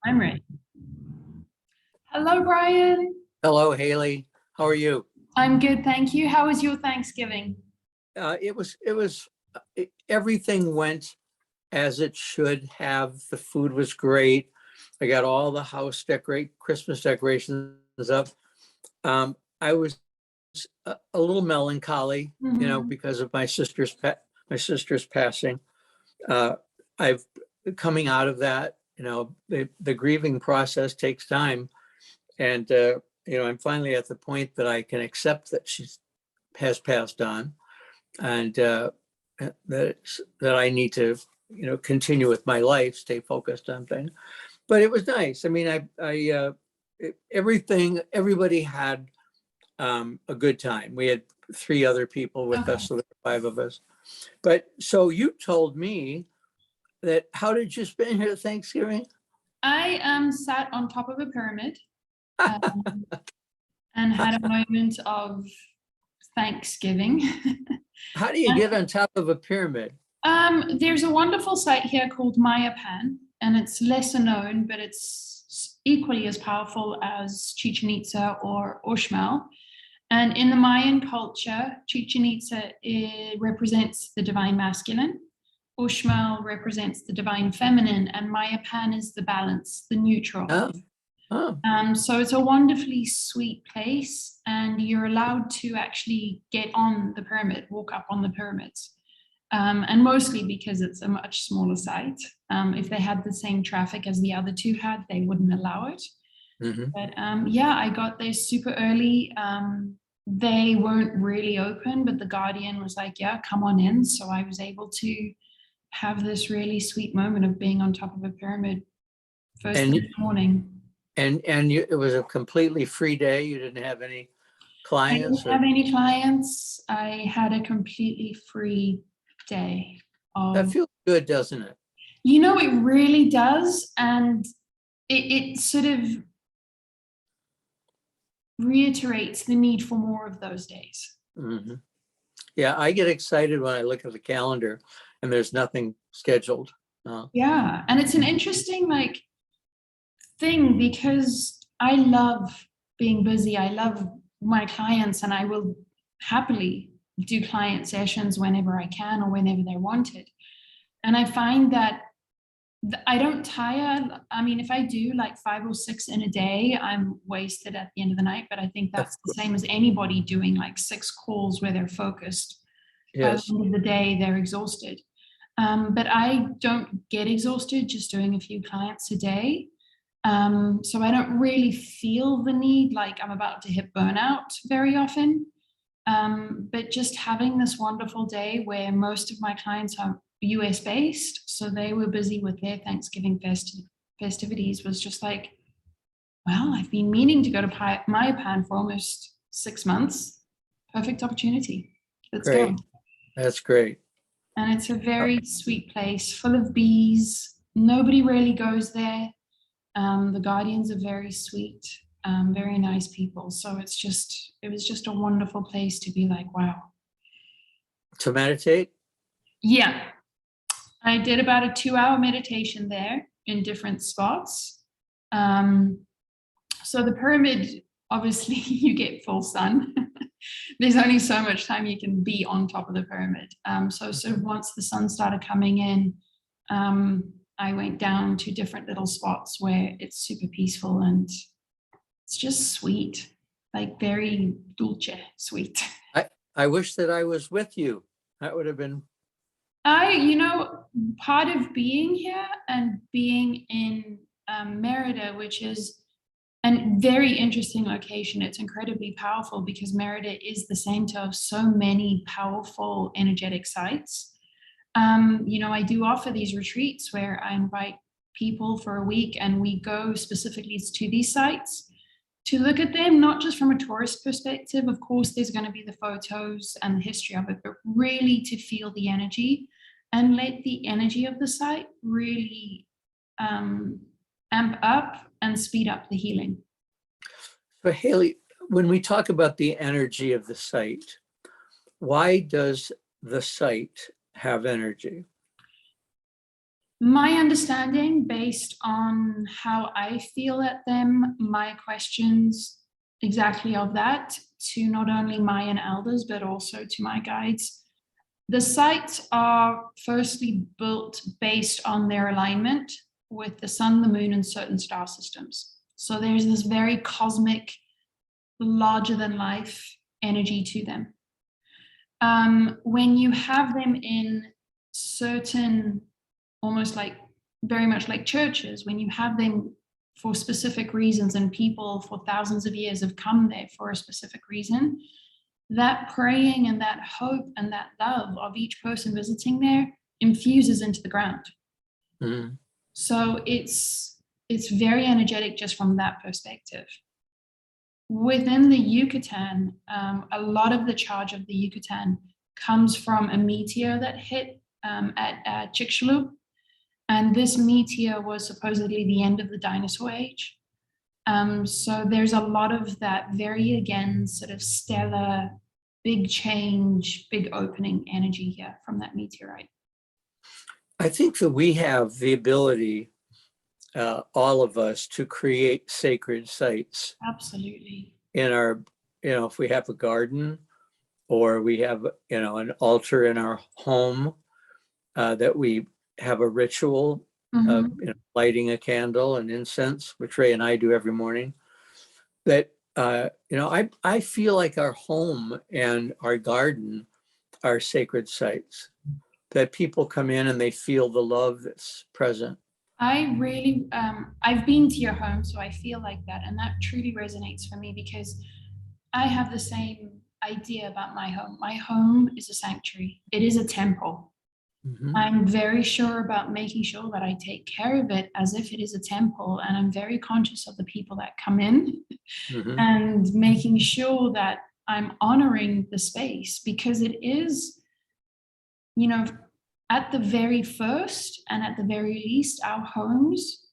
I'm ready. Hello, Brian. Hello, Hayley. How are you? I'm good, thank you. How was your Thanksgiving? Everything went as it should have. The food was great. I got all the Christmas decorations up. I was a little melancholy, because of my sister's passing. I've coming out of that, the grieving process takes time. And, I'm finally at the point that I can accept that she has passed on, and that I need to, continue with my life, stay focused on things. But it was nice. I mean, everybody had a good time. We had 3 other people with us, so there were 5 of us. But so you told me that, how did you spend your Thanksgiving? I sat on top of a pyramid and had a moment of Thanksgiving. How do you get on top of a pyramid? There's a wonderful site here called Mayan, and it's lesser known, but it's equally as powerful as Chichen Itza or Uxmal. And in the Mayan culture, Chichen Itza represents the divine masculine, Uxmal represents the divine feminine, and Mayan is the balance, the neutral. So it's a wonderfully sweet place, and you're allowed to actually get on the pyramid, walk up on the pyramids. And mostly because it's a much smaller site. If they had the same traffic as the other 2 had, they wouldn't allow it. But I got there super early. They weren't really open, but the Guardian was like, yeah, come on in. So I was able to have this really sweet moment of being on top of a pyramid first thing in the morning. And it was a completely free day. You didn't have any clients? I didn't have any clients. I had a completely free day. That feels good, doesn't it? It really does. And it sort of reiterates the need for more of those days. Yeah, I get excited when I look at the calendar and there's nothing scheduled. Yeah, and it's an interesting thing, because I love being busy. I love my clients, and I will happily do client sessions whenever I can or whenever they're wanted. And I find that I don't tire. I mean, if I do 5 or 6 in a day, I'm wasted at the end of the night. But I think that's the same as anybody doing 6 calls where they're focused. Yes. By the end of the day, they're exhausted. But I don't get exhausted just doing a few clients a day. So I don't really feel the need I'm about to hit burnout very often. But just having this wonderful day where most of my clients are US based, so they were busy with their Thanksgiving festivities, was just well, I've been meaning to go to Mayan for almost 6 months. Perfect opportunity. Let's go. That's great. And it's a very sweet place full of bees. Nobody really goes there. The Guardians are very sweet, very nice people. So it was just a wonderful place to be wow. To meditate? Yeah. I did about a 2-hour meditation there in different spots. So the pyramid, obviously you get full sun. There's only so much time you can be on top of the pyramid. So once the sun started coming in, I went down to different little spots where it's super peaceful, and it's just sweet, very dulce sweet. I wish that I was with you. That would have been. Part of being here and being in Merida, which is a very interesting location. It's incredibly powerful because Merida is the center of so many powerful energetic sites. I do offer these retreats where I invite people for a week, and we go specifically to these sites to look at them, not just from a tourist perspective. Of course, there's going to be the photos and the history of it, but really to feel the energy and let the energy of the site really amp up and speed up the healing. So Hayley, when we talk about the energy of the site, why does the site have energy? My understanding, based on how I feel at them, my questions exactly of that to not only Mayan elders, but also to my guides. The sites are firstly built based on their alignment with the sun, the moon, and certain star systems. So there's this very cosmic, larger than life energy to them. When you have them in certain, almost like very much like churches, when you have them for specific reasons and people for thousands of years have come there for a specific reason, that praying and that hope and that love of each person visiting there infuses into the ground. Mhm. So it's very energetic just from that perspective. Within the Yucatan, a lot of the charge of the Yucatan comes from a meteor that hit at Chicxulub. And this meteor was supposedly the end of the dinosaur age. So there's a lot of that very, again, sort of stellar, big change, big opening energy here from that meteorite. I think that we have the ability, all of us, to create sacred sites Absolutely. in our, if we have a garden or we have, an altar in our home, that we have a ritual of lighting a candle and incense, which Ray and I do every morning. That, I feel like our home and our garden are sacred sites, that people come in and they feel the love that's present. I really, I've been to your home, so I feel like that. And that truly resonates for me because I have the same idea about my home. My home is a sanctuary, it is a temple. Mhm. I'm very sure about making sure that I take care of it as if it is a temple. And I'm very conscious of the people that come in Mhm. and making sure that I'm honoring the space because it is, at the very first and at the very least, our homes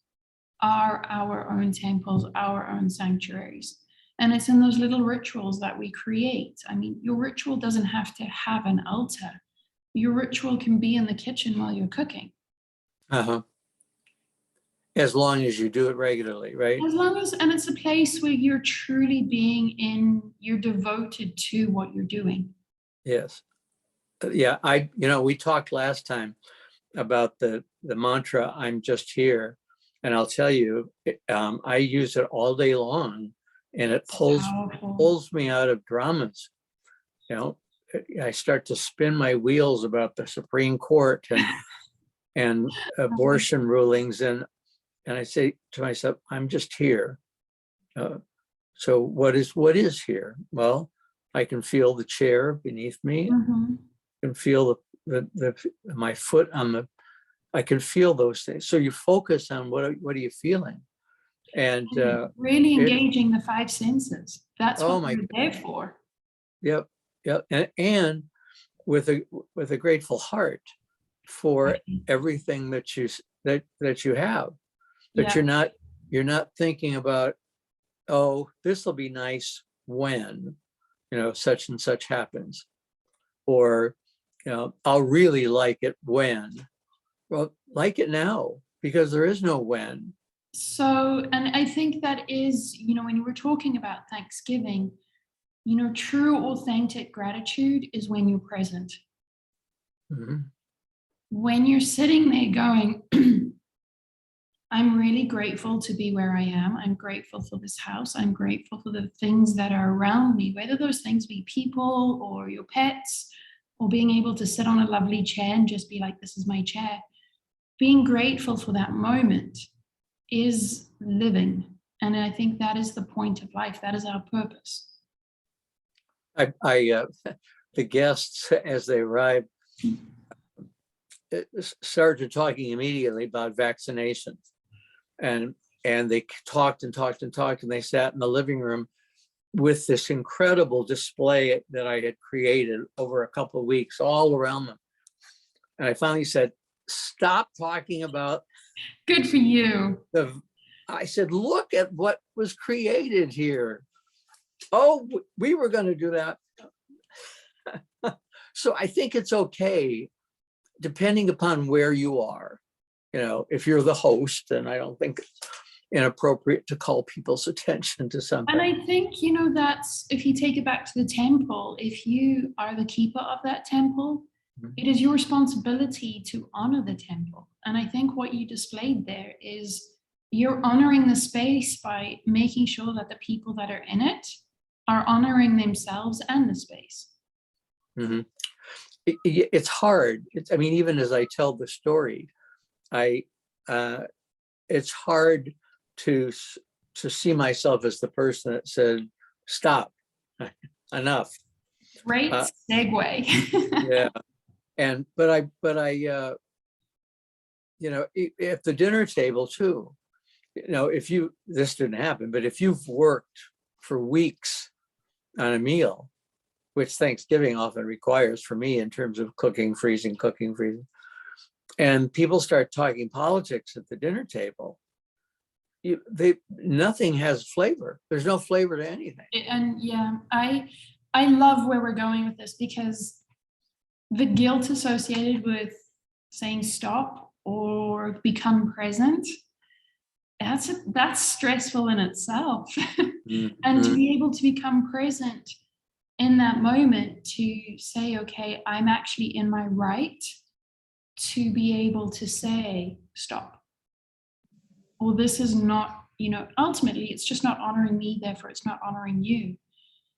are our own temples, our own sanctuaries. And it's in those little rituals that we create. I mean, your ritual doesn't have to have an altar. Your ritual can be in the kitchen while you're cooking. Uh-huh. As long as you do it regularly, right? As long as, and it's a place where you're truly you're devoted to what you're doing. Yes. Yeah, we talked last time about the mantra, I'm just here. And I'll tell you, I use it all day long and it Powerful. pulls me out of dramas. You know, I start to spin my wheels about the Supreme Court and abortion rulings. And I say to myself, I'm just here. So what is here? Well, I can feel the chair beneath me. Mm-hmm. I can feel my foot on I can feel those things. So you focus on what are you feeling? And Really engaging the five senses. That's oh what my we're there for. Yep, yep. And with a grateful heart for everything that you have, that Yeah. you're not thinking about, oh, this will be nice when such and such happens, or I'll really like it when. Well, like it now, because there is no when. So, and I think that is, when you were talking about Thanksgiving, true authentic gratitude is when you're present. Mhm. When you're sitting there going, I'm really grateful to be where I am. I'm grateful for this house. I'm grateful for the things that are around me, whether those things be people or your pets, or being able to sit on a lovely chair and just be like, this is my chair. Being grateful for that moment is living. And I think that is the point of life. That is our purpose. The guests, as they arrived, started talking immediately about vaccinations, and they talked and talked and talked, and they sat in the living room with this incredible display that I had created over a couple of weeks all around them. And I finally said, stop talking about Good for you. I said, look at what was created here. Oh, we were going to do that. So I think it's okay, depending upon where you are, if you're the host, and I don't think it's inappropriate to call people's attention to something. And I think, that's, if you take it back to the temple, if you are the keeper of that temple, it is your responsibility to honor the temple. And I think what you displayed there is you're honoring the space by making sure that the people that are in it are honoring themselves and the space. Mm-hmm. It's hard. Even as I tell the story, it's hard to see myself as the person that said, "Stop, enough." Great segue. Yeah, but I, at the dinner table too, this didn't happen, but if you've worked for weeks on a meal, which Thanksgiving often requires for me in terms of cooking, freezing, and people start talking politics at the dinner table, nothing has flavor. There's no flavor to anything. And yeah, I love where we're going with this, because the guilt associated with saying stop or become present, that's stressful in itself. Mm-hmm. And to be able to become present in that moment, to say, okay, I'm actually in my right to be able to say stop, or this is not, ultimately it's just not honoring me, therefore it's not honoring you.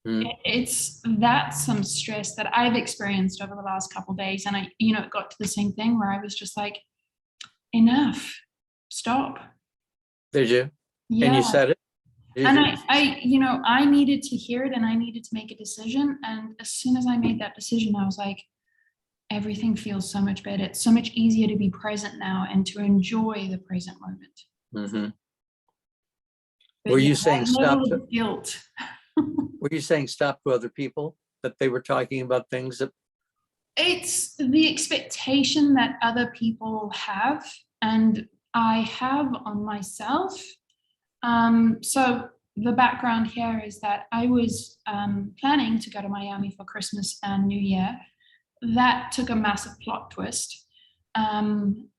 That's some stress that I've experienced over the last couple of days. And it got to the same thing where I was just like, enough, stop. Did you? Yeah. And you said it? And I needed to hear it, and I needed to make a decision. And as soon as I made that decision, I was like, everything feels so much better. It's so much easier to be present now and to enjoy the present moment. Mm-hmm. Were you saying stop to guilt? Were you saying stop to other people, that they were talking about things that? It's the expectation that other people have, and I have on myself. So the background here is that I was planning to go to Miami for Christmas and New Year. That took a massive plot twist.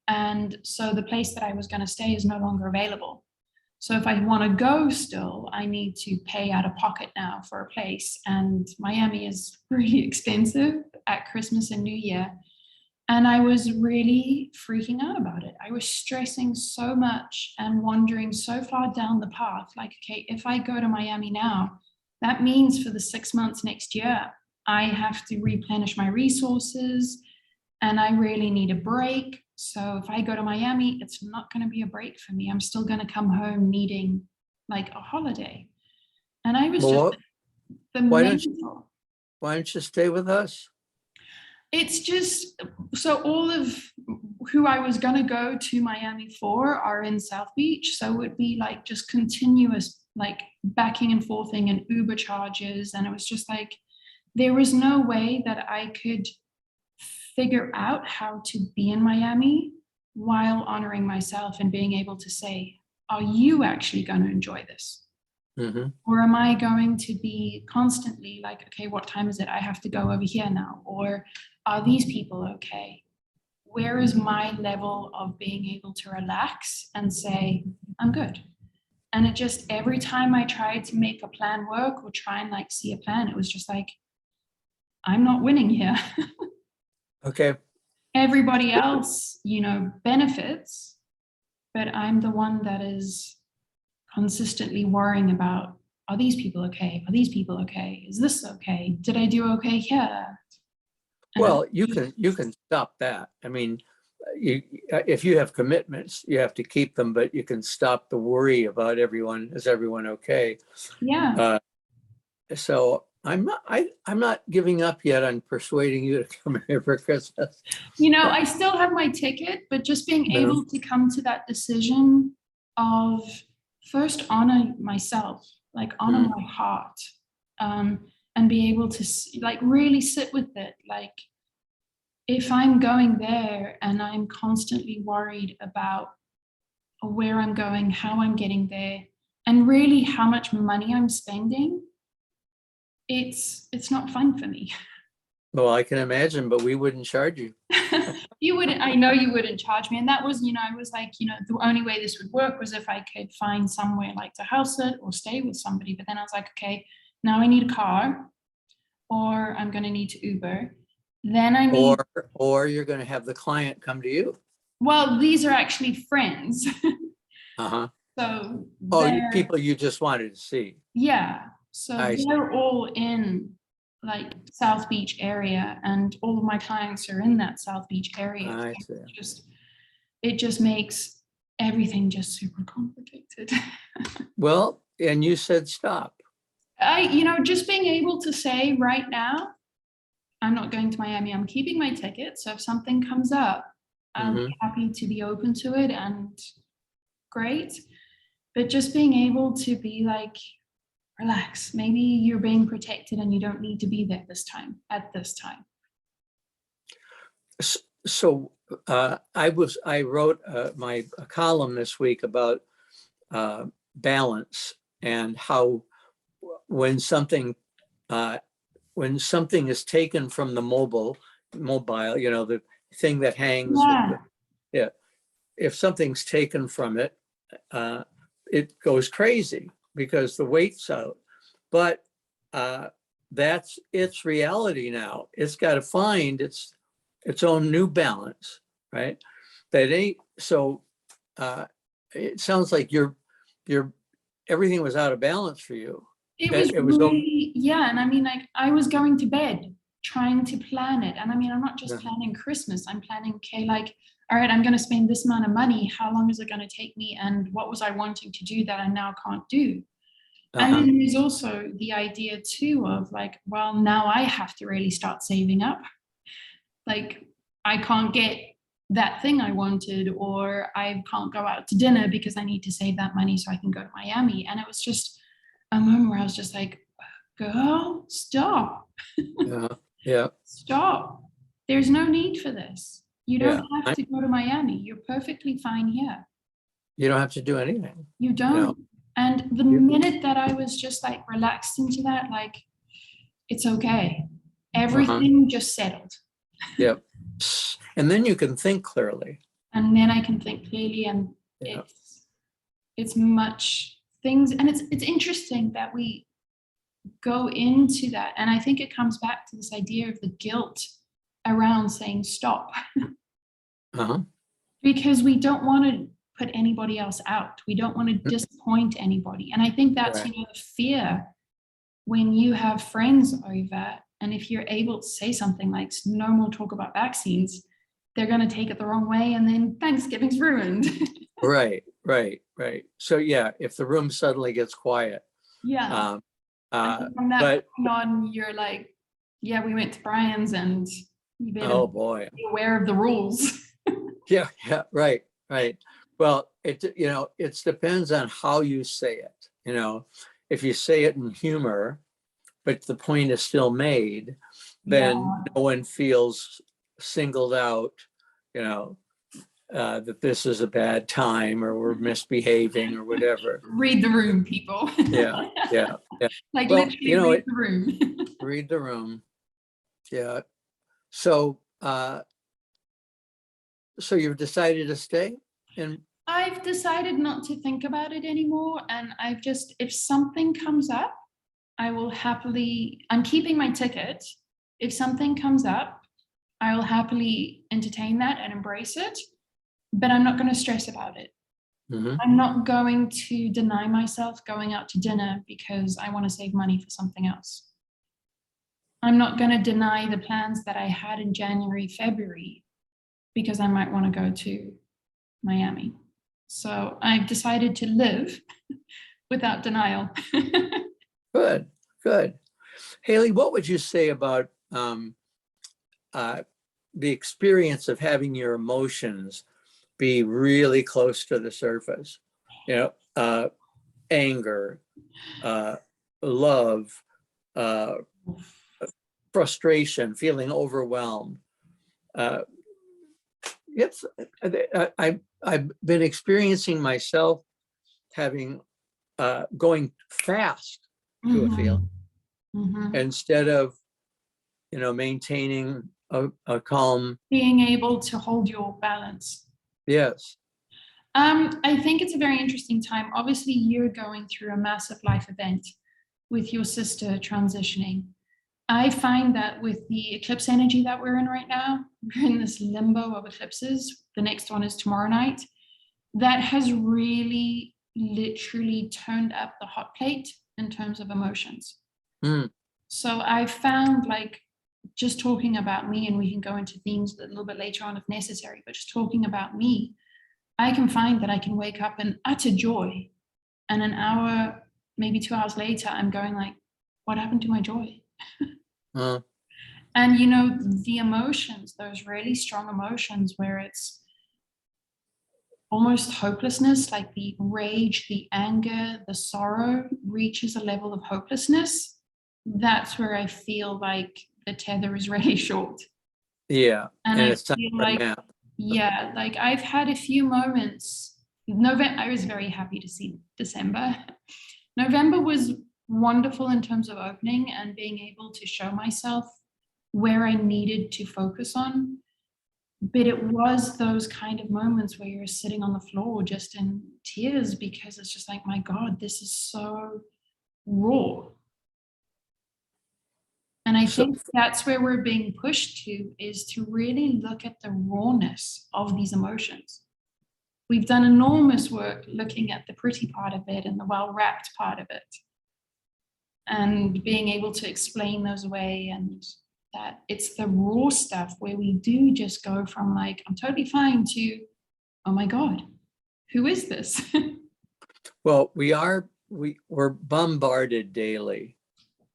And so the place that I was going to stay is no longer available. So if I want to go still, I need to pay out of pocket now for a place. And Miami is really expensive at Christmas and New Year. And I was really freaking out about it. I was stressing so much and wandering so far down the path. Like, okay, if I go to Miami now, that means for the 6 months next year, I have to replenish my resources, and I really need a break. So if I go to Miami, it's not going to be a break for me. I'm still going to come home needing like a holiday. And I was why don't you stay with us? It's just, so all of who I was going to go to Miami for are in South Beach. So it would be like just continuous, like backing and forthing and Uber charges. And it was just like, there was no way that I could figure out how to be in Miami while honoring myself and being able to say, are you actually going to enjoy this? Mm-hmm. Or am I going to be constantly like, okay, what time is it? I have to go over here now. Or are these people okay? Where is my level of being able to relax and say, I'm good? And it just, every time I tried to make a plan work or try and like see a plan, it was just like, I'm not winning here. Okay. Everybody else, benefits, but I'm the one that is consistently worrying about, are these people okay? Are these people okay? Is this okay? Did I do okay here? Well, you can stop that. I mean, if you have commitments, you have to keep them, but you can stop the worry about everyone. Is everyone okay? Yeah. So I'm not giving up yet on persuading you to come here for Christmas. I still have my ticket, but just being able to come to that decision of first honor myself, like honor my heart, and be able to like really sit with it. Like if I'm going there and I'm constantly worried about where I'm going, how I'm getting there, and really how much money I'm spending, it's not fun for me. Well, I can imagine, but we wouldn't charge you. You wouldn't, I know you wouldn't charge me. And that was, I was like, the only way this would work was if I could find somewhere like to house it or stay with somebody. But then I was like, okay, now I need a car, or I'm going to need to Uber. Then I need, or you're going to have the client come to you. well, these are actually friends. Uh-huh. So People you just wanted to see. yeah. So I see. they're all in like South Beach area, and all of my clients are in that South Beach area. I So see. it just makes everything just super complicated. Well, and you said stop. Just being able to say right now, I'm not going to Miami, I'm keeping my ticket. So if something comes up, I'll be happy to be open to it, and great. But just being able to be like, relax, maybe you're being protected and you don't need to be there at this time. So I wrote my column this week about balance, and how when something is taken from the mobile, the thing that hangs. Yeah. If something's taken from it, it goes crazy because the weight's out. But that's its reality now. It's got to find its own new balance, right? So it sounds like everything was out of balance for you. It was really, yeah. And I mean, like, I was going to bed trying to plan it. And I mean, I'm not just planning Christmas, I'm planning, okay, like, all right, I'm going to spend this amount of money. How long is it going to take me? And what was I wanting to do that I now can't do? And then there's also the idea too of like, well, now I have to really start saving up. Like, I can't get that thing I wanted, or I can't go out to dinner because I need to save that money so I can go to Miami. And it was just a moment where I was just like, girl, stop. Yeah. Stop. There's no need for this. You don't have to go to Miami. You're perfectly fine here. You don't have to do anything. You don't. And the minute that I was just like relaxed into that, like, it's okay. Everything just settled. Yep. And then you can think clearly. And then I can think clearly, and it's much things. And it's interesting that we go into that. And I think it comes back to this idea of the guilt around saying stop. Because we don't want to put anybody else out. We don't want to disappoint anybody. And I think that's, the fear when you have friends over, and if you're able to say something like, no more talk about vaccines, they're going to take it the wrong way, and then Thanksgiving's ruined. Right. So if the room suddenly gets quiet. From that point on, you're like, we went to Brian's, and you better be aware of the rules. Right. Well, it depends on how you say it. If you say it in humor, but the point is still made, then no one feels singled out, that this is a bad time or we're misbehaving or whatever. Read the room, people. Yeah. Like, well, literally read the room. Read the room. Yeah. So you've decided to stay? And I've decided not to think about it anymore. And if something comes up, I'm keeping my ticket. If something comes up, I will happily entertain that and embrace it, but I'm not going to stress about it. I'm not going to deny myself going out to dinner because I want to save money for something else. I'm not going to deny the plans that I had in January, February, because I might want to go to Miami. So I've decided to live without denial. Good. Hayley, what would you say about the experience of having your emotions be really close to the surface? Anger, love, frustration, feeling overwhelmed. I've been experiencing myself having going fast to a feeling instead of maintaining a calm. Being able to hold your balance. Yes. I think it's a very interesting time. Obviously, you're going through a massive life event with your sister transitioning. I find that with the eclipse energy that we're in right now, we're in this limbo of eclipses. The next one is tomorrow night. That has really literally turned up the hot plate in terms of emotions. So I found, like, just talking about me, and we can go into themes a little bit later on if necessary, but just talking about me, I can find that I can wake up in utter joy, and an hour, maybe 2 hours later, I'm going like, what happened to my joy? And the emotions, those really strong emotions where it's almost hopelessness, like the rage, the anger, the sorrow reaches a level of hopelessness. That's where I feel like the tether is really short. Yeah. And I it's feel like, yeah, like I've had a few moments. November, I was very happy to see December. November was wonderful in terms of opening and being able to show myself where I needed to focus on. But it was those kind of moments where you're sitting on the floor just in tears, because it's just like, my God, this is so raw. And I think that's where we're being pushed to, is to really look at the rawness of these emotions. We've done enormous work looking at the pretty part of it and the well-wrapped part of it, and being able to explain those away, and that it's the raw stuff where we do just go from like, I'm totally fine, to, oh my God, who is this? Well, we're bombarded daily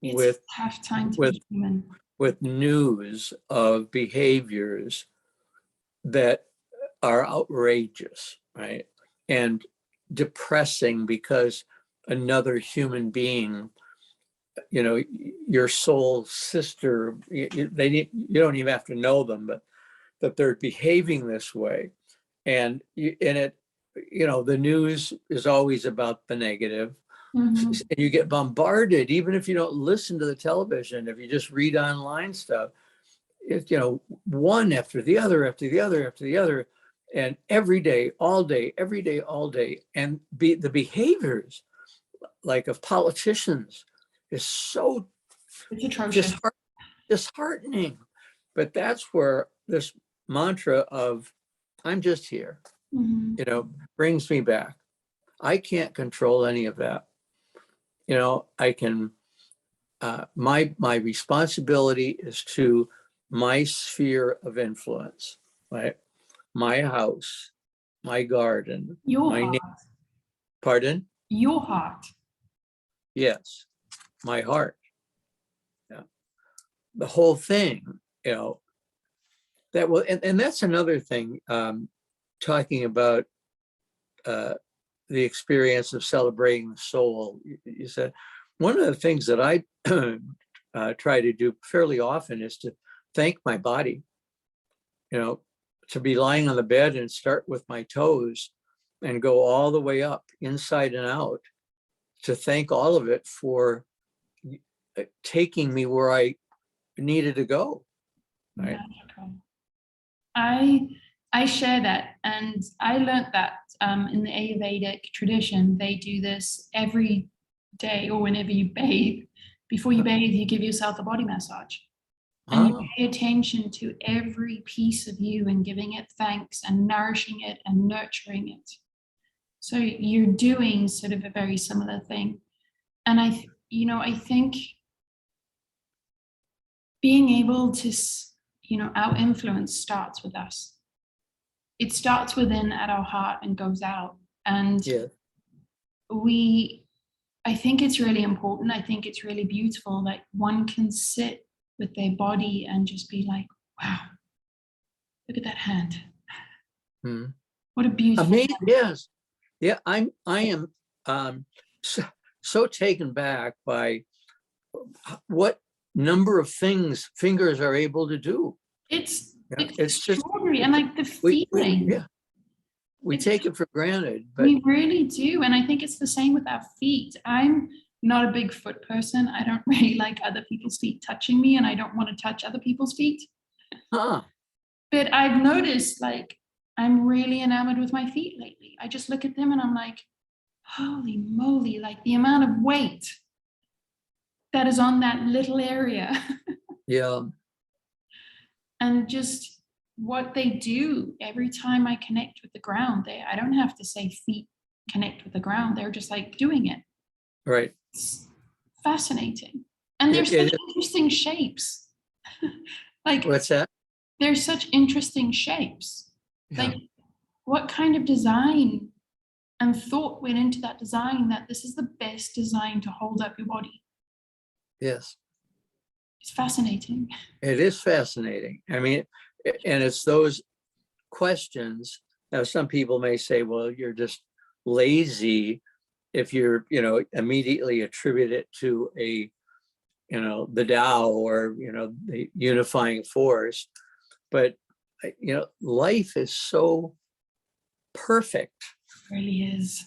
It's a tough time to be human. With news of behaviors that are outrageous, right? And depressing, because another human being, your soul sister, you don't even have to know them, but that they're behaving this way. And the news is always about the negative. And you get bombarded, even if you don't listen to the television, if you just read online stuff, it's, one after the other, after the other, after the other, and every day, all day, every day, all day. And the behaviors, like, of politicians is so disheartening. But that's where this mantra of, I'm just here, brings me back. I can't control any of that. I can, my responsibility is to my sphere of influence, right? My house, my garden, your heart. Pardon? Your heart. Yes, my heart. Yeah. The whole thing, that will, and that's another thing, talking about the experience of celebrating the soul. You said one of the things that I try to do fairly often is to thank my body, to be lying on the bed and start with my toes and go all the way up, inside and out, to thank all of it for taking me where I needed to go. Right? I share that, and I learned that in the Ayurvedic tradition. They do this every day, or whenever you bathe. Before you bathe, you give yourself a body massage. And you pay attention to every piece of you and giving it thanks and nourishing it and nurturing it. So you're doing sort of a very similar thing. And I think being able to, our influence starts with us. It starts within at our heart and goes out. And I think it's really important. I think it's really beautiful that one can sit with their body and just be like, wow, look at that hand. What a beautiful hand. Yes. Yeah, I am so taken back by what number of things fingers are able to do. It's extraordinary. And like the feeling. We take it for granted. But we really do. And I think it's the same with our feet. I'm not a big foot person. I don't really like other people's feet touching me, and I don't want to touch other people's feet. Huh. But I've noticed, like, I'm really enamored with my feet lately. I just look at them and I'm like, holy moly, like the amount of weight that is on that little area. Yeah. And just what they do every time I connect with the ground. I don't have to say feet connect with the ground. They're just like doing it. Right. It's fascinating. And they're It- such it- interesting shapes. Like, what's that? they're such interesting shapes. Yeah. Like, what kind of design and thought went into that design that this is the best design to hold up your body? Yes. It's fascinating. It is fascinating. I mean, and it's those questions. Now, some people may say, well, you're just lazy if you're, immediately attribute it to the Tao or, the unifying force. But, life is so perfect. It really is.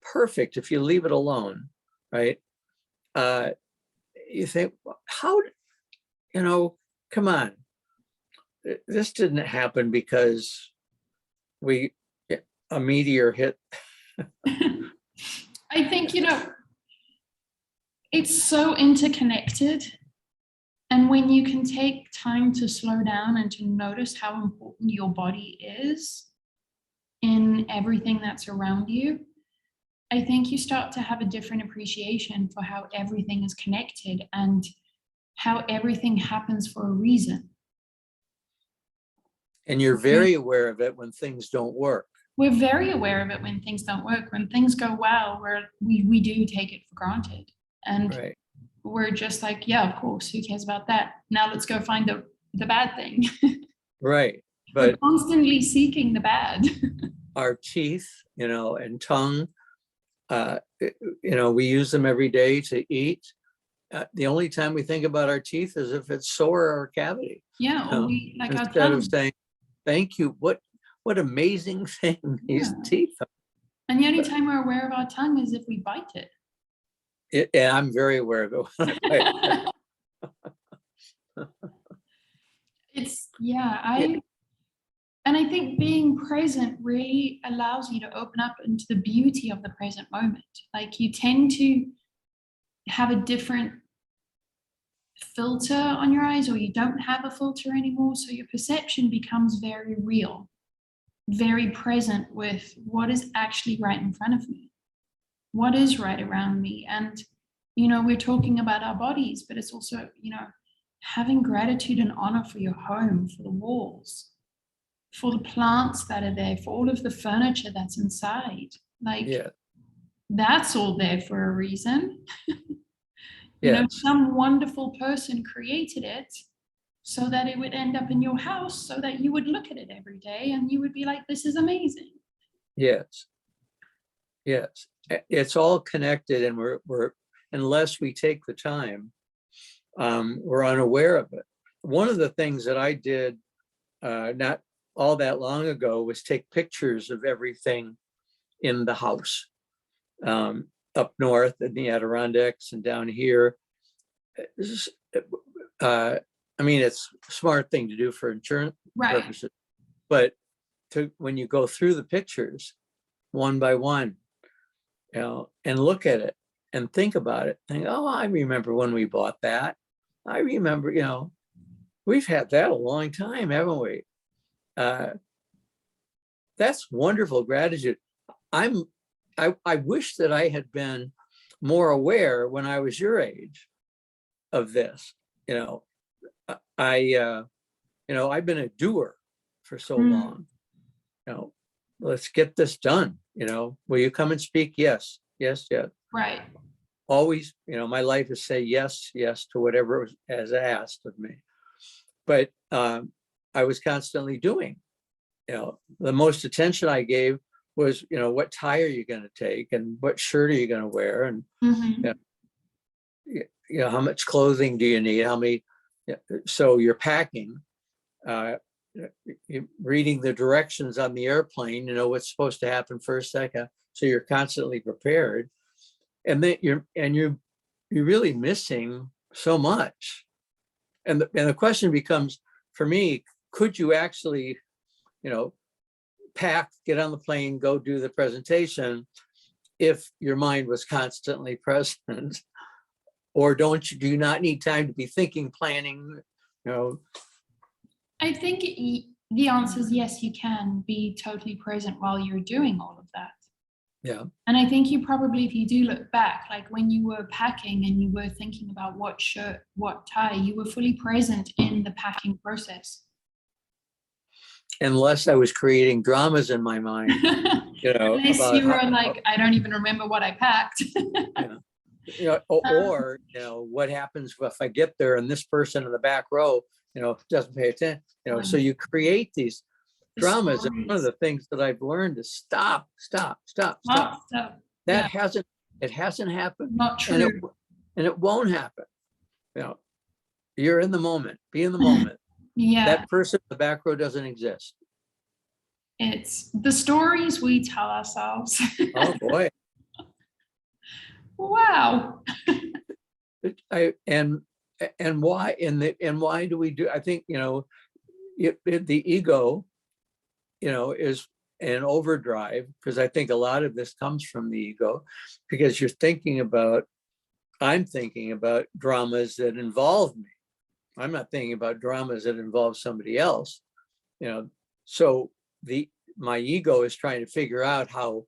Perfect if you leave it alone, right? You think, how, come on. This didn't happen because a meteor hit. I think, it's so interconnected. And when you can take time to slow down and to notice how important your body is in everything that's around you, I think you start to have a different appreciation for how everything is connected and how everything happens for a reason. And you're very aware of it when things don't work. We're very aware of it when things don't work. When things go well, we do take it for granted. And right. We're just like, yeah, of course, who cares about that? Now let's go find the bad thing. Right. We're But constantly seeking the bad. our teeth, and tongue, we use them every day to eat. The only time we think about our teeth is if it's sore or cavity. Yeah, or we like our Instead tongue. of saying, thank you, what amazing thing these teeth are. And the only time we're aware of our tongue is if we bite it. Yeah, I'm very aware of it when I bite it. It's, and I think being present really allows you to open up into the beauty of the present moment. Like, you tend to have a different filter on your eyes, or you don't have a filter anymore. So your perception becomes very real, very present with what is actually right in front of me, what is right around me. And, we're talking about our bodies, but it's also, having gratitude and honor for your home, for the walls, for the plants that are there, for all of the furniture that's inside. Like, that's all there for a reason. Some wonderful person created it so that it would end up in your house, so that you would look at it every day and you would be like, this is amazing. Yes. It's all connected, and we're unless we take the time, we're unaware of it. One of the things that I did not all that long ago was take pictures of everything in the house, up north in the Adirondacks and down here. It's a smart thing to do for insurance purposes, but when you go through the pictures one by one, and look at it and think about it, think, oh, I remember when we bought that. I remember, we've had that a long time, haven't we? That's wonderful gratitude. I wish that I had been more aware when I was your age of this. I've been a doer for so long. Let's get this done. Will you come and speak? Yes. Right. Always, my life is say yes to whatever was as asked of me. But I was constantly doing. The most attention I gave was, what tie are you going to take, and what shirt are you going to wear, and how much clothing do you need, how many. So you're packing, reading the directions on the airplane, what's supposed to happen first, second. So you're constantly prepared. and then you're really missing so much. And the question becomes, for me, could you actually, pack, get on the plane, go do the presentation if your mind was constantly present? Or do you not need time to be thinking, planning, I think the answer is yes, you can be totally present while you're doing all of that. Yeah. And I think you probably, if you do look back, like when you were packing and you were thinking about what shirt, what tie, you were fully present in the packing process. Unless I was creating dramas in my mind, Unless you were like, I don't even remember what I packed. or what happens if I get there and this person in the back row, doesn't pay attention, so you create these dramas. And one of the things that I've learned is stop. That hasn't happened. Not true. And it won't happen. You're in the moment, be in the moment. Yeah. That person in the back row doesn't exist. It's the stories we tell ourselves. Oh boy. Wow. And why do we do? I think the ego, is an overdrive, because I think a lot of this comes from the ego, because I'm thinking about dramas that involve me. I'm not thinking about dramas that involve somebody else. So my ego is trying to figure out how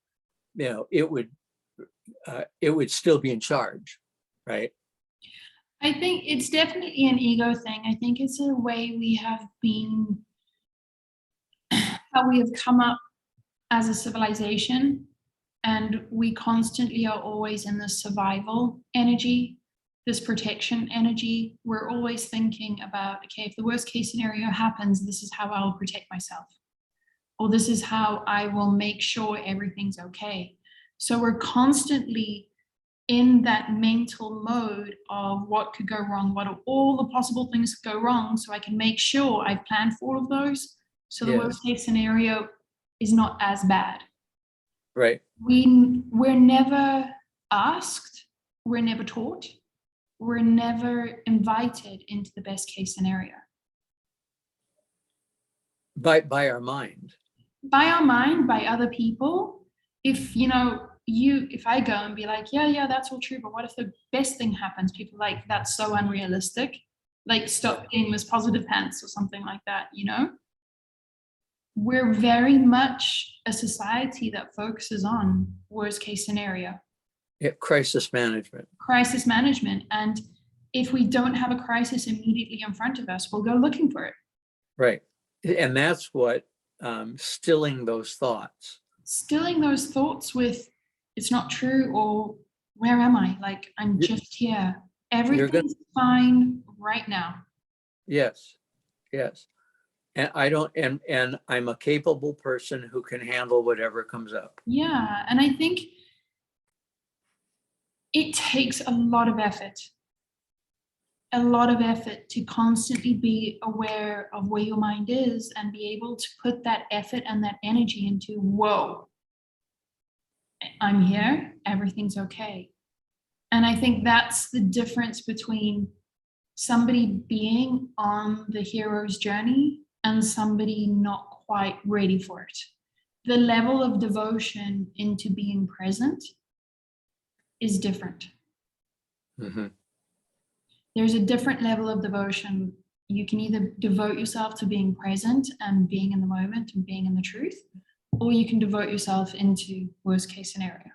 it would still be in charge, right? I think it's definitely an ego thing. I think it's a way we have been, how we have come up as a civilization, and we constantly are always in this survival energy, this protection energy. We're always thinking about, okay, if the worst case scenario happens, this is how I'll protect myself, or this is how I will make sure everything's okay. So we're constantly in that mental mode of what could go wrong, what are all the possible things that go wrong, so I can make sure I've planned for all of those, so the worst case scenario is not as bad. Right. We're never asked, we're never taught, we're never invited into the best case scenario. By our mind. By our mind, by other people. If if I go and be like, yeah, that's all true, but what if the best thing happens? People are like, that's so unrealistic. Like, stop getting Miss Positive Pants or something like that, We're very much a society that focuses on worst case scenario. Yeah, crisis management. Crisis management. And if we don't have a crisis immediately in front of us, we'll go looking for it. Right. And that's what stilling those thoughts. Stilling those thoughts with, it's not true, or where am I? Like, I'm just here. Everything's fine right now. Yes. And and I'm a capable person who can handle whatever comes up. Yeah. And I think it takes a lot of effort to constantly be aware of where your mind is and be able to put that effort and that energy into, whoa, I'm here, everything's okay. And I think that's the difference between somebody being on the hero's journey and somebody not quite ready for it. The level of devotion into being present is different. Mm-hmm. There's a different level of devotion. You can either devote yourself to being present and being in the moment and being in the truth, or you can devote yourself into worst case scenario.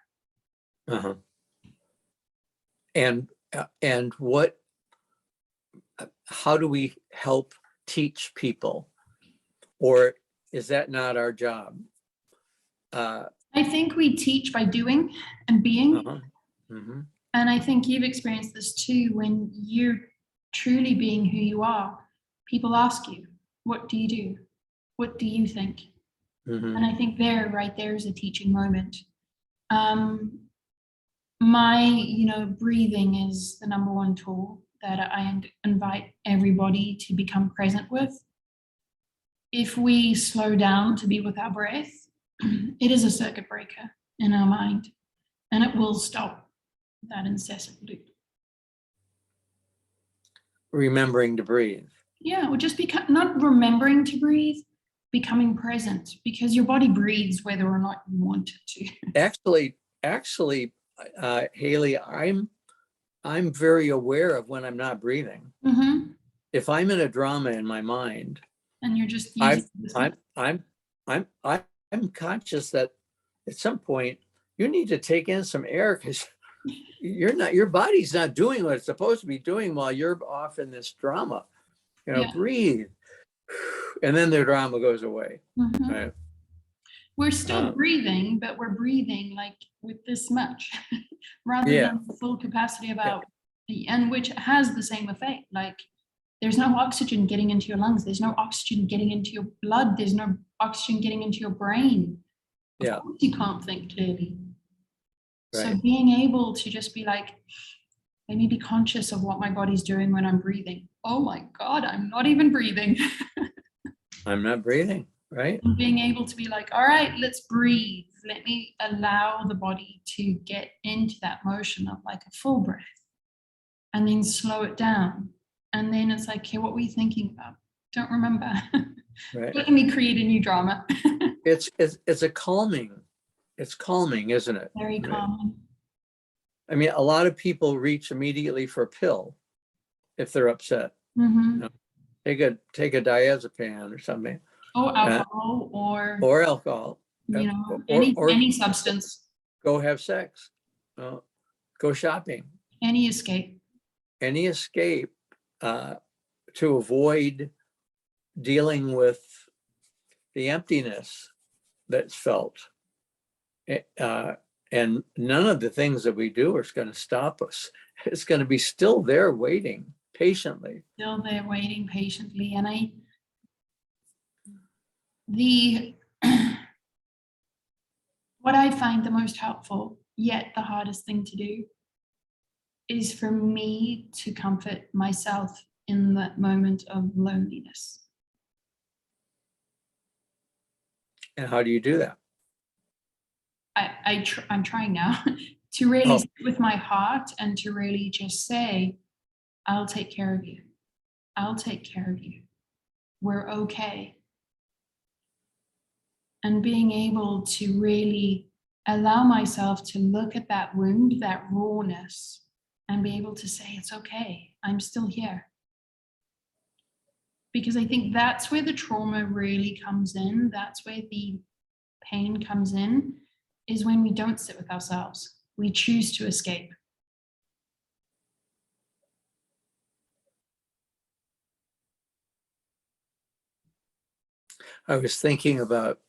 Uh-huh. And what, how do we help teach people? Or is that not our job? I think we teach by doing and being. Uh-huh. Mm-hmm. And I think you've experienced this too, when you're truly being who you are, people ask you, what do you do? What do you think? Mm-hmm. And I think right there is a teaching moment. My, breathing is the number one tool that I invite everybody to become present with. If we slow down to be with our breath, it is a circuit breaker in our mind, and it will stop. that incessant loop. Remembering to breathe. Yeah, or just not remembering to breathe, becoming present, because your body breathes whether or not you want it to. Actually, Hayley, I'm very aware of when I'm not breathing. Mm-hmm. If I'm in a drama in my mind, And you're just using I'm conscious that at some point you need to take in some air, because your body's not doing what it's supposed to be doing while you're off in this drama. Yeah. Breathe, and then the drama goes away. Mm-hmm. Right? We're still breathing, but we're breathing like with this much rather than the full capacity and which has the same effect. Like there's no oxygen getting into your lungs. There's no oxygen getting into your blood. There's no oxygen getting into your brain. Of course you can't think clearly. Right. So being able to just be like, let me be conscious of what my body's doing when I'm breathing. Oh my God, I'm not even breathing. I'm not breathing, right? And being able to be like, all right, let's breathe. Let me allow the body to get into that motion of like a full breath and then slow it down. And then it's like, okay, what were you thinking about? Don't remember. Right. Let me create a new drama. It's a calming. It's calming, isn't it? Very calming. I mean, a lot of people reach immediately for a pill if they're upset. Mm-hmm. Take a diazepam or something. Or alcohol, or alcohol. Any substance. Go have sex. Go shopping. Any escape. Any escape to avoid dealing with the emptiness that's felt. And none of the things that we do is going to stop us. It's going to be still there waiting patiently. Still there waiting patiently. And what I find the most helpful, yet the hardest thing to do, is for me to comfort myself in that moment of loneliness. And how do you do that? I'm trying now to really sit with my heart and to really just say, I'll take care of you. I'll take care of you. We're okay. And being able to really allow myself to look at that wound, that rawness, and be able to say, it's okay, I'm still here. Because I think that's where the trauma really comes in. That's where the pain comes in, is when we don't sit with ourselves. We choose to escape. I was thinking about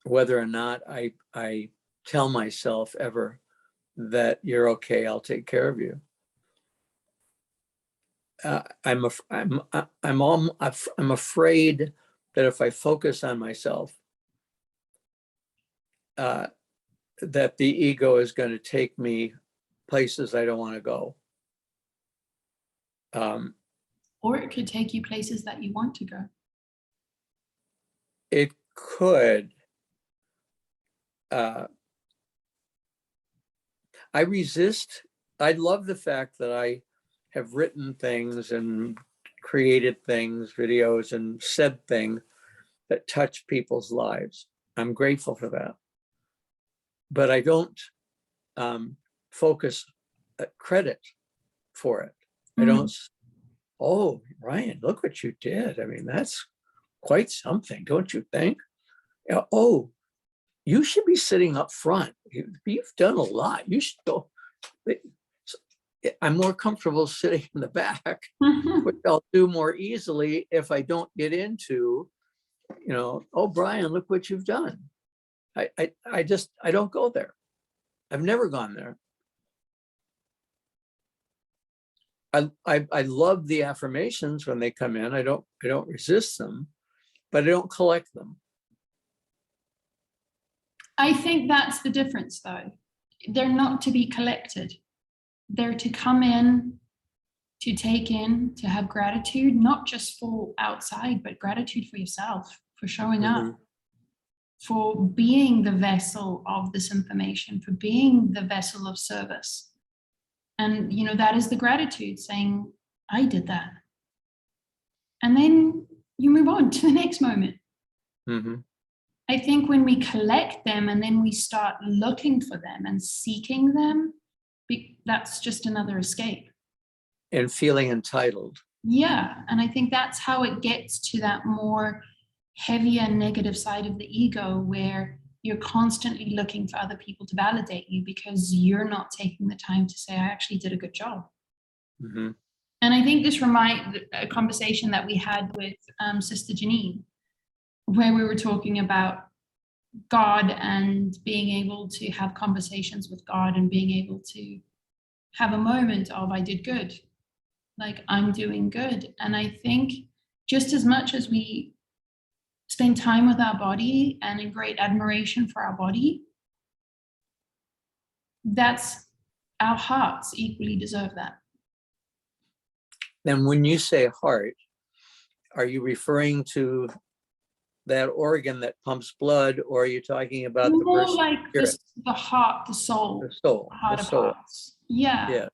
whether or not I tell myself ever that you're okay, I'll take care of you. I'm afraid that if I focus on myself, that the ego is going to take me places I don't want to go. Or it could take you places that you want to go. It could. I resist. I love the fact that I have written things and created things, videos, and said things that touch people's lives. I'm grateful for that. But I don't focus credit for it. I don't, oh, Ryan, look what you did. I mean, that's quite something, don't you think? Oh, you should be sitting up front. You've done a lot. You should go. I'm more comfortable sitting in the back, which I'll do more easily if I don't get into, oh, Brian, look what you've done. I don't go there. I've never gone there. I love the affirmations when they come in. I don't resist them, but I don't collect them. I think that's the difference, though. They're not to be collected. They're to come in, to take in, to have gratitude, not just for outside, but gratitude for yourself, for showing up. for being the vessel of this information, for being the vessel of service. And, that is the gratitude, saying, I did that. And then you move on to the next moment. Mm-hmm. I think when we collect them and then we start looking for them and seeking them, that's just another escape. And feeling entitled. Yeah. And I think that's how it gets to that more heavier negative side of the ego, where you're constantly looking for other people to validate you because you're not taking the time to say, I actually did a good job. Mm-hmm. And I think this reminds a conversation that we had with Sister Janine, where we were talking about God and being able to have conversations with God and being able to have a moment of, I did good, like I'm doing good. And I think just as much as we spend time with our body and in great admiration for our body, that's our hearts equally deserve that. Then when you say heart, are you referring to that organ that pumps blood, or are you talking about the more person? like the heart, the soul, The soul, the heart the of soul. hearts. Yeah.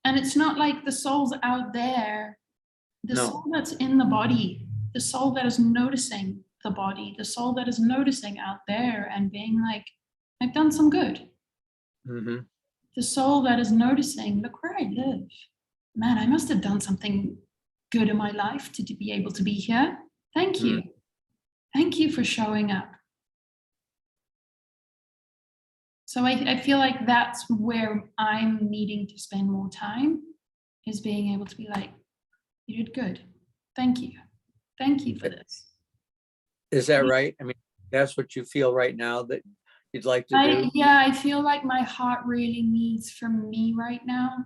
And it's not like the soul's out there, the soul that's in the body, the soul that is noticing the body, the soul that is noticing out there and being like, I've done some good. Mm-hmm. The soul that is noticing, look where I live. Man, I must have done something good in my life to be able to be here. Thank you. Thank you for showing up. So I feel like that's where I'm needing to spend more time, is being able to be like, you did good. Thank you. Thank you for this. Is that right? I mean, that's what you feel right now that you'd like to do? Yeah, I feel like my heart really needs from me right now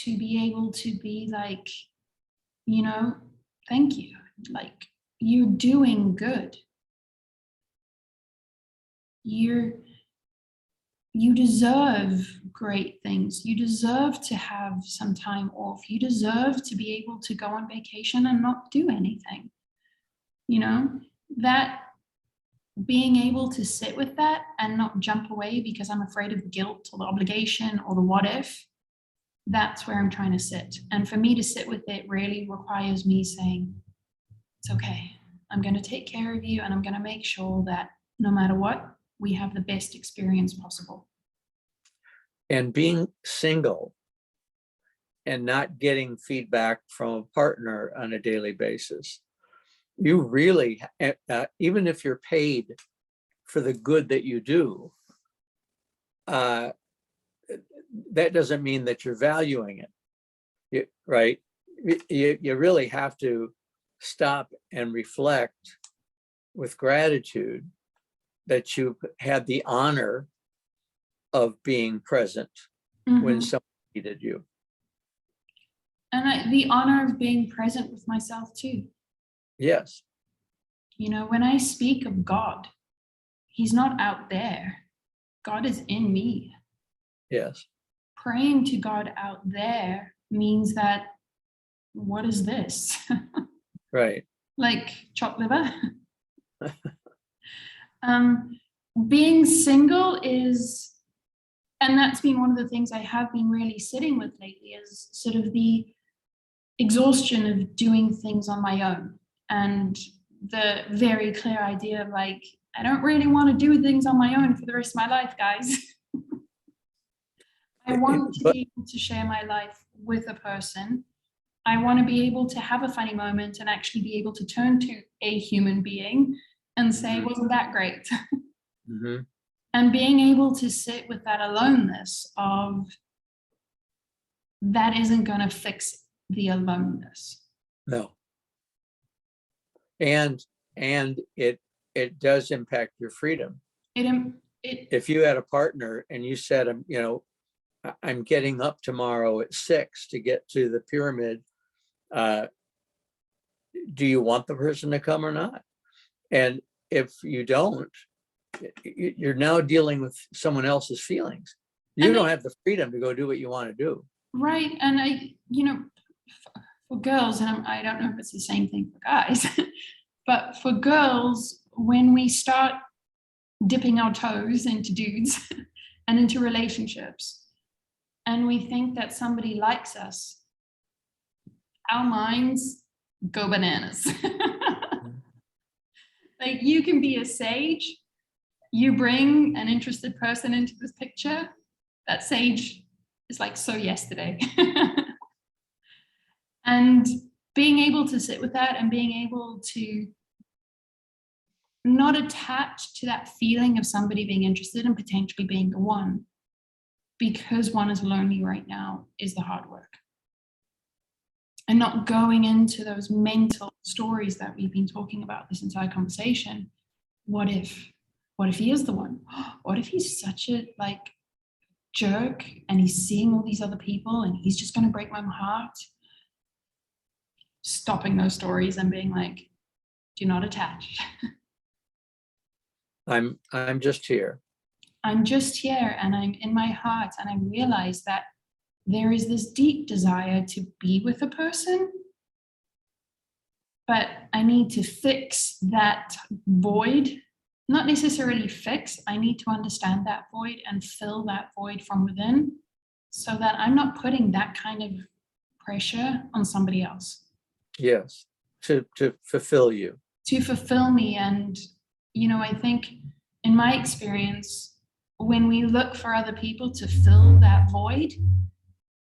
to be able to be like, thank you. Like, you're doing good. You deserve great things. You deserve to have some time off. You deserve to be able to go on vacation and not do anything. That being able to sit with that and not jump away because I'm afraid of the guilt or the obligation or the what if, that's where I'm trying to sit. And for me to sit with it really requires me saying, it's okay. I'm going to take care of you and I'm going to make sure that no matter what, we have the best experience possible. And being single and not getting feedback from a partner on a daily basis, you really, even if you're paid for the good that you do, that doesn't mean that you're valuing it, right? You really have to stop and reflect with gratitude that you had the honor of being present when someone needed you. And the honor of being present with myself too. Yes. When I speak of God, he's not out there. God is in me. Yes. Praying to God out there means that, what is this? Right. Like chopped liver. Being single is, and that's been one of the things I have been really sitting with lately, is sort of the exhaustion of doing things on my own, and the very clear idea of like, I don't really want to do things on my own for the rest of my life, guys. I want to be able to share my life with a person. I want to be able to have a funny moment and actually be able to turn to a human being and say, wasn't that great? And being able to sit with that aloneness of, that isn't going to fix the aloneness. No. And it does impact your freedom. If you had a partner and you said, I'm getting up tomorrow at 6 to get to the pyramid, do you want the person to come or not? And if you don't, you're now dealing with someone else's feelings. You don't have the freedom to go do what you want to do. Right. And for girls, and I don't know if it's the same thing for guys, but for girls, when we start dipping our toes into dudes and into relationships, and we think that somebody likes us, our minds go bananas. Like, you can be a sage, you bring an interested person into this picture, that sage is like so yesterday. And being able to sit with that and being able to not attach to that feeling of somebody being interested and potentially being the one, because one is lonely right now, is the hard work. And not going into those mental stories that we've been talking about this entire conversation. What if he is the one? What if he's such a jerk and he's seeing all these other people and he's just going to break my heart? Stopping those stories and being like, do not attach. I'm just here. I'm just here, and I'm in my heart, and I realize that there is this deep desire to be with a person, but I need to fix that void. Not necessarily fix, I need to understand that void and fill that void from within, so that I'm not putting that kind of pressure on somebody else. Yes, to fulfill you. To fulfill me. And, I think in my experience, when we look for other people to fill that void,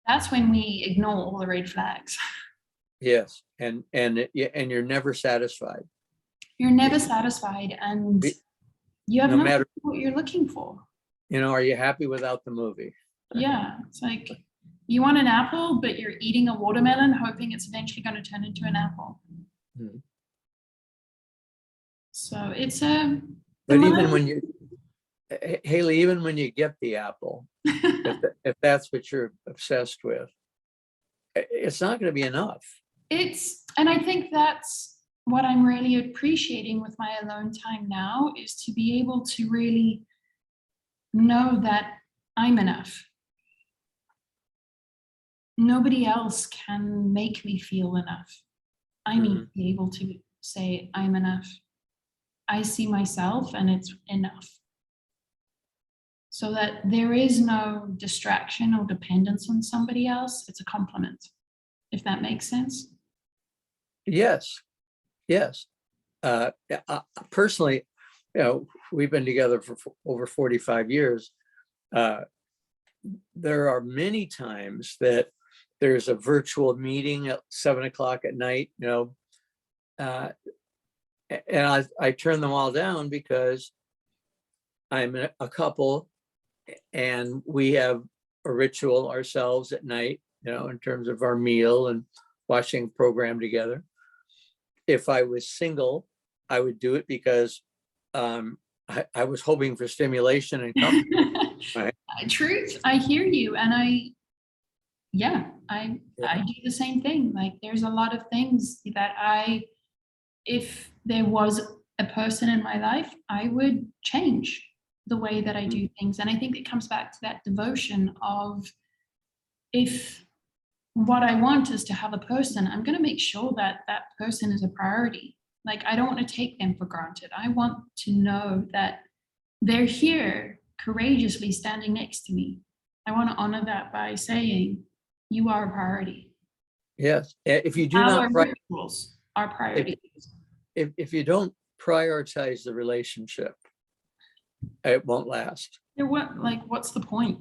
that's when we ignore all the red flags. Yes, and you're never satisfied. You're never satisfied, and you have no idea what you're looking for. Are you happy without the movie? Yeah, it's like you want an apple, but you're eating a watermelon, hoping it's eventually going to turn into an apple. Hmm. So it's a. But even when you, Hayley, even when you get the apple, if that's what you're obsessed with, it's not going to be enough. And I think that's what I'm really appreciating with my alone time now, is to be able to really know that I'm enough. Nobody else can make me feel enough. I need to be able to say I'm enough. I see myself and it's enough. So that there is no distraction or dependence on somebody else. It's a compliment, if that makes sense. Yes. Personally, we've been together for over 45 years. There are many times that there's a virtual meeting at 7:00 at night, and I turn them all down because I'm a couple and we have a ritual ourselves at night, in terms of our meal and watching a program together. If I was single, I would do it because I was hoping for stimulation and company. Right? Truth, I hear you. And I do the same thing. Like, there's a lot of things that if there was a person in my life, I would change the way that I do things. And I think it comes back to that devotion of, if what I want is to have a person, I'm going to make sure that that person is a priority. Like, I don't want to take them for granted. I want to know that they're here courageously standing next to me. I want to honor that by saying, you are a priority. Yes. If you do Our rituals are priorities. If you don't prioritize the relationship, it won't last. What's the point?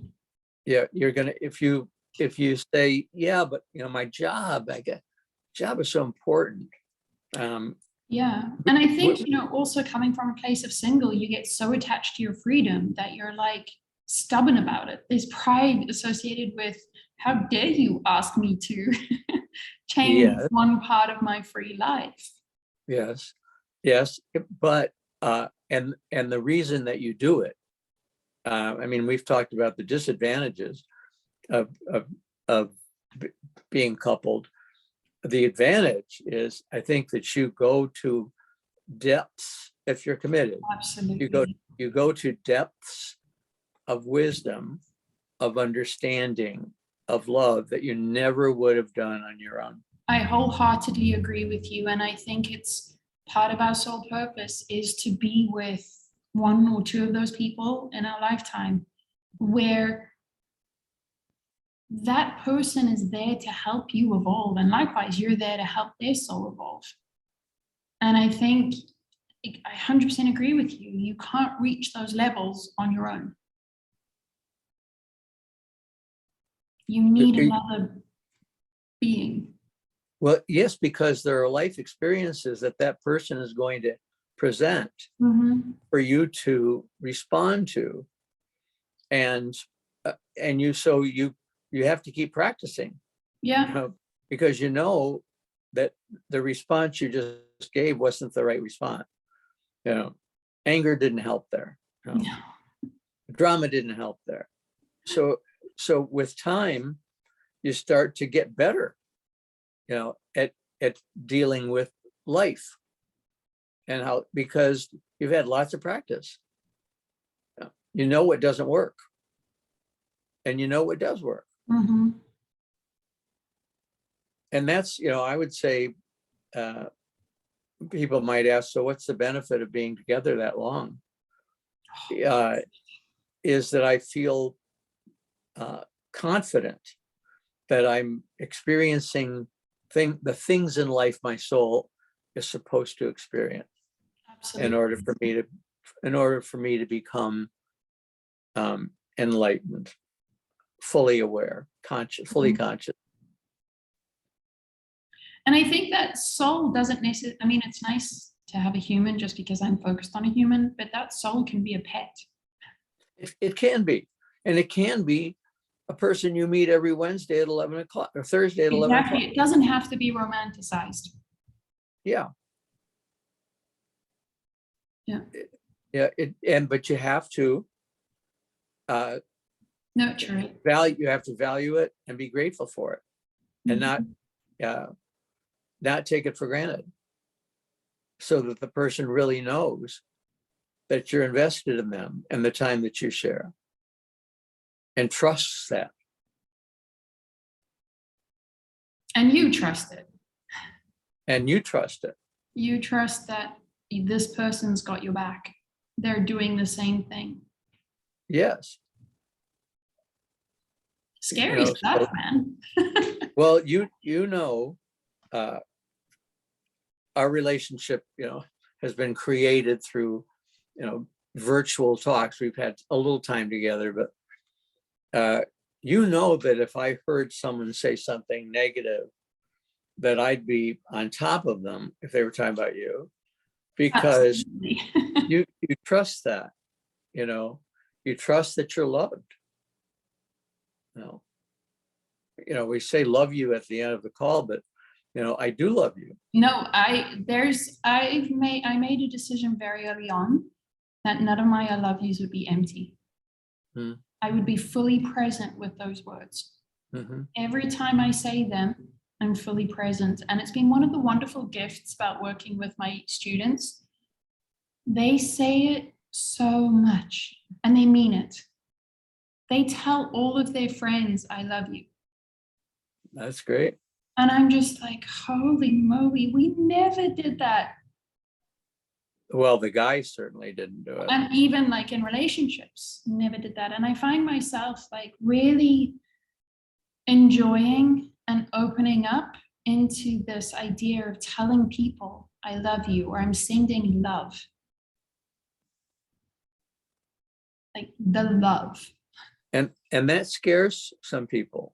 Yeah, you're gonna, if you say, yeah, but my job is so important. Yeah. And I think, also coming from a place of single, you get so attached to your freedom that you're like stubborn about it. There's pride associated with, how dare you ask me to change one part of my free life? Yes. But, and the reason that you do it, we've talked about the disadvantages of being coupled. The advantage is, I think, that you go to depths if you're committed. Absolutely. You go to depths of wisdom, of understanding, of love that you never would have done on your own. I wholeheartedly agree with you. And I think it's part of our soul purpose is to be with one or two of those people in our lifetime where that person is there to help you evolve, and likewise you're there to help their soul evolve. And I think I 100% agree with you. You can't reach those levels on your own. You need another being. Well, yes, because there are life experiences that that person is going to present for you to respond to, and you have to keep practicing. Yeah. Because you know that the response you just gave wasn't the right response. Anger didn't help there. No. Drama didn't help there. So with time, you start to get better, at dealing with life, and because you've had lots of practice. You know what doesn't work, and you know what does work. And that's, I would say, people might ask, so what's the benefit of being together that long? Is that I feel confident that I'm experiencing the things in life my soul is supposed to experience. Absolutely. In order for me to become enlightened, fully aware, fully conscious. And I think that soul doesn't necessarily, it's nice to have a human just because I'm focused on a human, but that soul can be a pet. It can be. And it can be a person you meet every Wednesday at 11 o'clock or Thursday at 11 o'clock. Exactly. It doesn't have to be romanticized. Yeah. Yeah. Yeah. But you have to nurture it. You have to value it and be grateful for it, and not take it for granted, so that the person really knows that you're invested in them and the time that you share, and trusts that. And you trust it. And you trust it. You trust that this person's got your back. They're doing the same thing. Yes. Scary stuff, man. Well, our relationship, has been created through, virtual talks. We've had a little time together, but that if I heard someone say something negative, that I'd be on top of them if they were talking about you, because you trust that, you trust that you're loved. We say love you at the end of the call, but I do love you. No, I made a decision very early on that none of my I love yous would be empty. I would be fully present with those words. Every time I say them, I'm fully present. And it's been one of the wonderful gifts about working with my students. They say it so much and they mean it. They tell all of their friends, I love you. That's great. And I'm just like, holy moly, we never did that. Well, the guys certainly didn't do it. And even like in relationships, never did that. And I find myself like really enjoying and opening up into this idea of telling people I love you, or I'm sending love. Like the love. And that scares some people.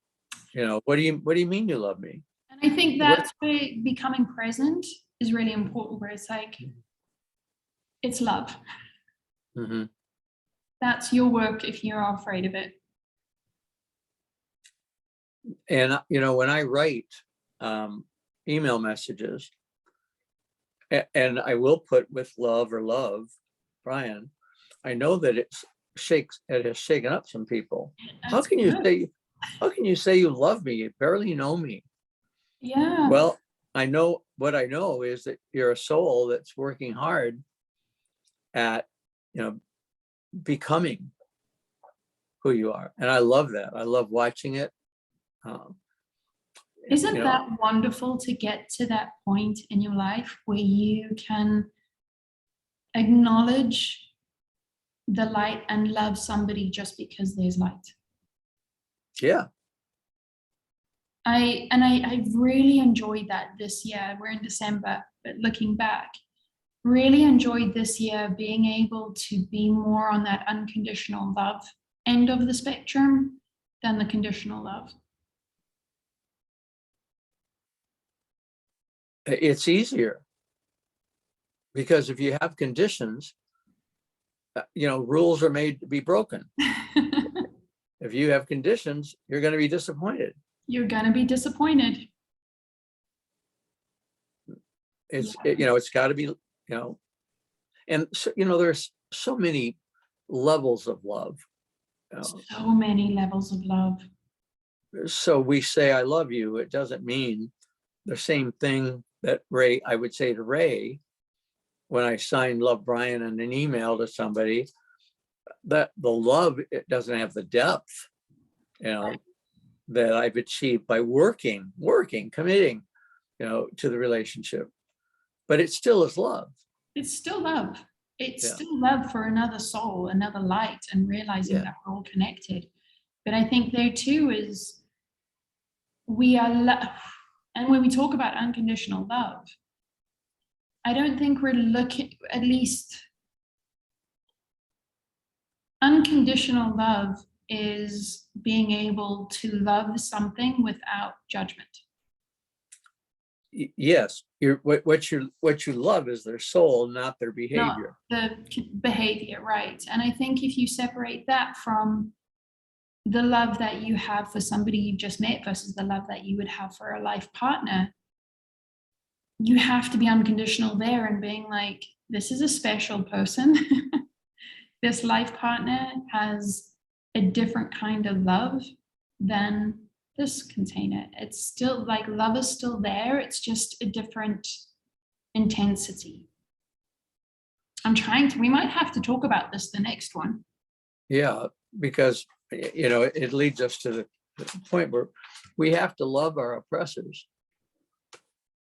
What do you mean you love me? And I think that's where becoming present is really important, where it's like, it's love. That's your work if you're afraid of it. And, when I write email messages, and I will put with love or love, Brian, I know that it has shaken up some people. How can you say you love me? You barely know me. Yeah. Well, what I know is that you're a soul that's working hard at, becoming who you are. And I love that. I love watching it. Isn't that wonderful to get to that point in your life where you can acknowledge the light and love somebody just because there's light. Yeah. I really enjoyed that this year. We're in December, but looking back, really enjoyed this year being able to be more on that unconditional love end of the spectrum than the conditional love. It's easier because if you have conditions, rules are made to be broken. If you have conditions, you're going to be disappointed. You're going to be disappointed. It's it's got to be, and so, there's so many levels of love. So many levels of love. So we say, I love you. It doesn't mean the same thing that I would say to Ray when I signed Love Brian in an email to somebody, that the love, it doesn't have the depth, that I've achieved by working, committing, to the relationship. But it still is love. It's still love. It's still love for another soul, another light, and realizing that we're all connected. But I think there too is we are and when we talk about unconditional love, I don't think we're looking, at least unconditional love is being able to love something without judgment. Yes, what you love is their soul, not their behavior. Not the behavior, right? And I think if you separate that from the love that you have for somebody you've just met versus the love that you would have for a life partner, you have to be unconditional there and being like, this is a special person. This life partner has a different kind of love than this container. It's still like love is still there. It's just a different intensity. We might have to talk about this the next one. Yeah, because, it leads us to the point where we have to love our oppressors.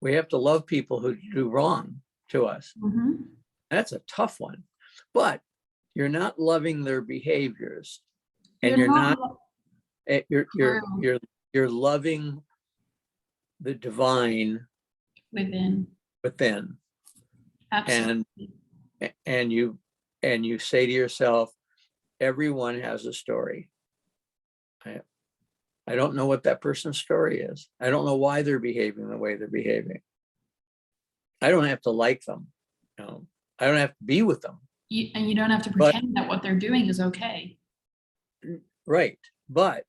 We have to love people who do wrong to us. Mm-hmm. That's a tough one, but you're not loving their behaviors, and you're loving the divine within. Absolutely. And you say to yourself, everyone has a story. I don't know what that person's story is. I don't know why they're behaving the way they're behaving. I don't have to like them. I don't have to be with them. And you don't have to pretend that what they're doing is okay. Right. But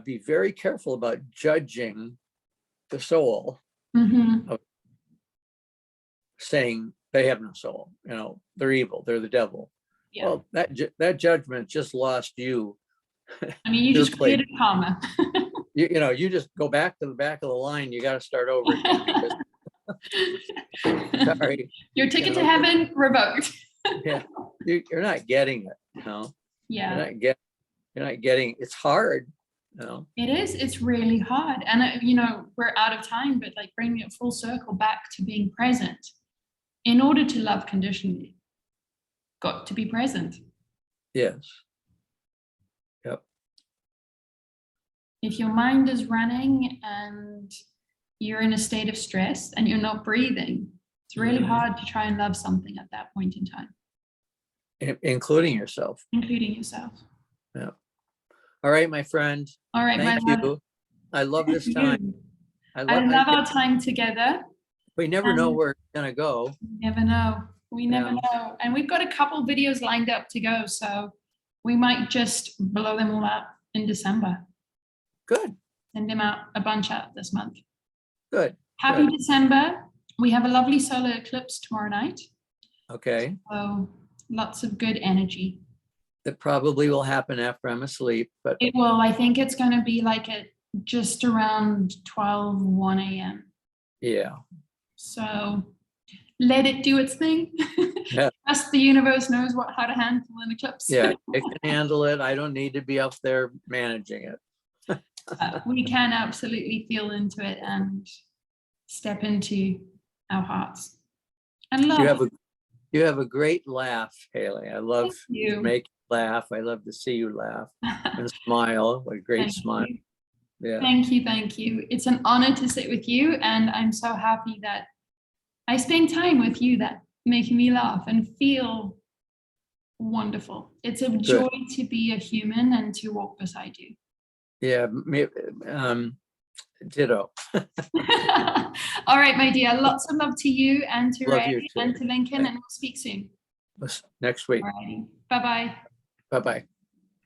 be very careful about judging the soul, of saying they have no soul. They're evil. They're the devil. Yeah. Well, that judgment just lost you. I mean, you just created karma. you just go back to the back of the line. You got to start over again. Sorry. Your ticket to heaven revoked. Yeah, you're not getting it. Yeah. You're not getting. It's hard. It is. It's really hard, and we're out of time. But like bringing it full circle back to being present. In order to love conditionally, got to be present. Yes. Yep. If your mind is running and you're in a state of stress and you're not breathing, it's really hard to try and love something at that point in time. Including yourself. Yeah. All right, my friend. All right, thank my you. love. I love this time. I love our time together. We never know where it's going to go. We never know. And we've got a couple videos lined up to go. So we might just blow them all up in December. Good. Send them out a bunch out this month. Good. Happy December. We have a lovely solar eclipse tomorrow night. Okay. So lots of good energy. That probably will happen after I'm asleep, but it will. I think it's going to be like at just around 1 a.m. Yeah. So let it do its thing. Yeah. Trust the universe knows how to handle an eclipse. Yeah, it can handle it. I don't need to be up there managing it. We can absolutely feel into it and step into our hearts and love. You have a great laugh, Hayley. I love Thank you. to make you laugh. I love to see you laugh and smile. What a great Thank smile. you. Yeah. Thank you. Thank you. It's an honor to sit with you. And I'm so happy that I spend time with you that making me laugh and feel wonderful. It's a joy to be a human and to walk beside you. Yeah. Ditto. All right, my dear. Lots of love to you and to Love you Ray too. and to Lincoln, and we'll speak soon. Next week. All righty. Bye-bye. Bye-bye.